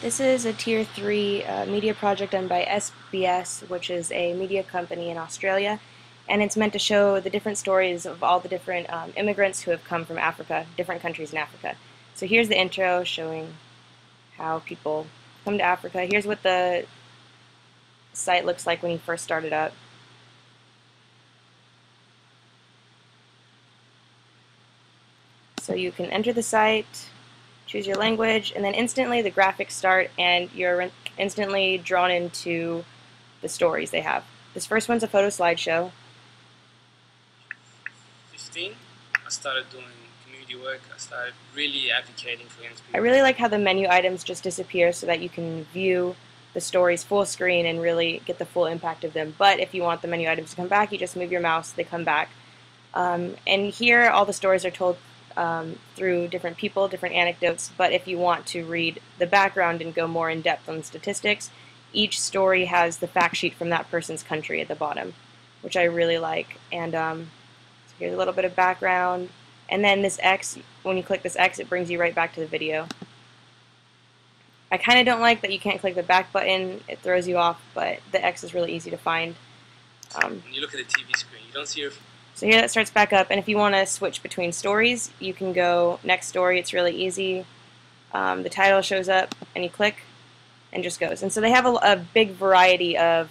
This is a Tier 3 media project done by SBS, which is a media company in Australia, and it's meant to show the different stories of all the different immigrants who have come from Africa, different countries in Africa. So here's the intro showing how people come to Africa. Here's what the site looks like when you first started up. So you can enter the site, choose your language, and then instantly the graphics start and you're instantly drawn into the stories they have. This first one's a photo slideshow. 15, I started doing community work. I started really advocating for young people. I really like how the menu items just disappear so that you can view the stories full screen and really get the full impact of them. But if you want the menu items to come back, you just move your mouse, they come back. And here all the stories are told through different people, different anecdotes, but if you want to read the background and go more in depth on the statistics, each story has the fact sheet from that person's country at the bottom, which I really like. And so here's a little bit of background, and then this X, when you click this X, it brings you right back to the video. I kind of don't like that you can't click the back button, it throws you off, but the X is really easy to find. When you look at the TV screen, you don't see your... So here that starts back up, and if you want to switch between stories, you can go next story. It's really easy. The title shows up, and you click, and just goes. And so they have a big variety of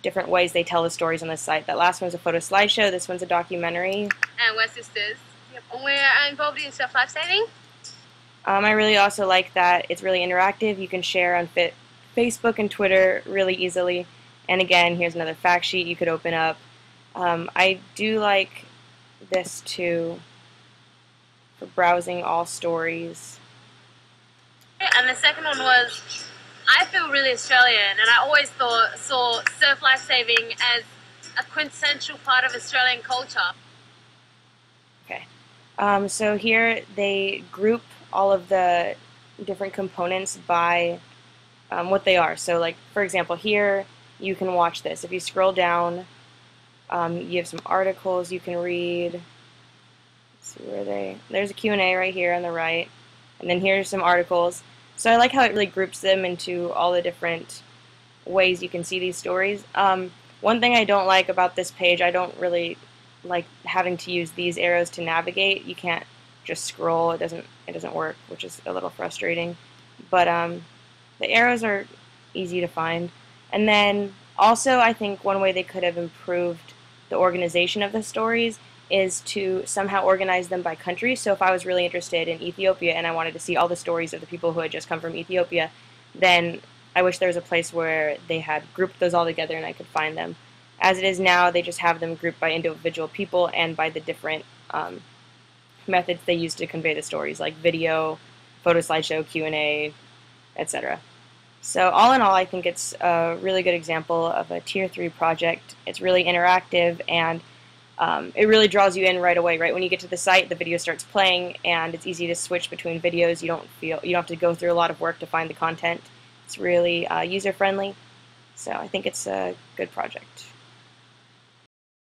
different ways they tell the stories on this site. That last one's a photo slideshow. This one's a documentary. And we're sisters. We're involved in surf lifesaving. I really also like that it's really interactive. You can share on Facebook and Twitter really easily. And again, here's another fact sheet you could open up. I do like this too for browsing all stories. And the second one was, I feel really Australian, and I always saw surf lifesaving as a quintessential part of Australian culture. Okay, so here they group all of the different components by what they are. So like, for example, here you can watch this. If you scroll down, you have some articles you can read. Let's see where there's a Q&A right here on the right, and then here's some articles. So I like how it really groups them into all the different ways you can see these stories. One thing I don't like about this page, I don't really like having to use these arrows to navigate. You can't just scroll, it doesn't work, which is a little frustrating. But the arrows are easy to find. And then also I think one way they could have improved the organization of the stories is to somehow organize them by country. So if I was really interested in Ethiopia and I wanted to see all the stories of the people who had just come from Ethiopia, then I wish there was a place where they had grouped those all together and I could find them. As it is now, they just have them grouped by individual people and by the different methods they use to convey the stories, like video, photo slideshow, Q&A, etc. So all in all, I think it's a really good example of a Tier 3 project. It's really interactive, and it really draws you in right away. Right when you get to the site, the video starts playing, and it's easy to switch between videos. You don't have to go through a lot of work to find the content. It's really user-friendly, so I think it's a good project.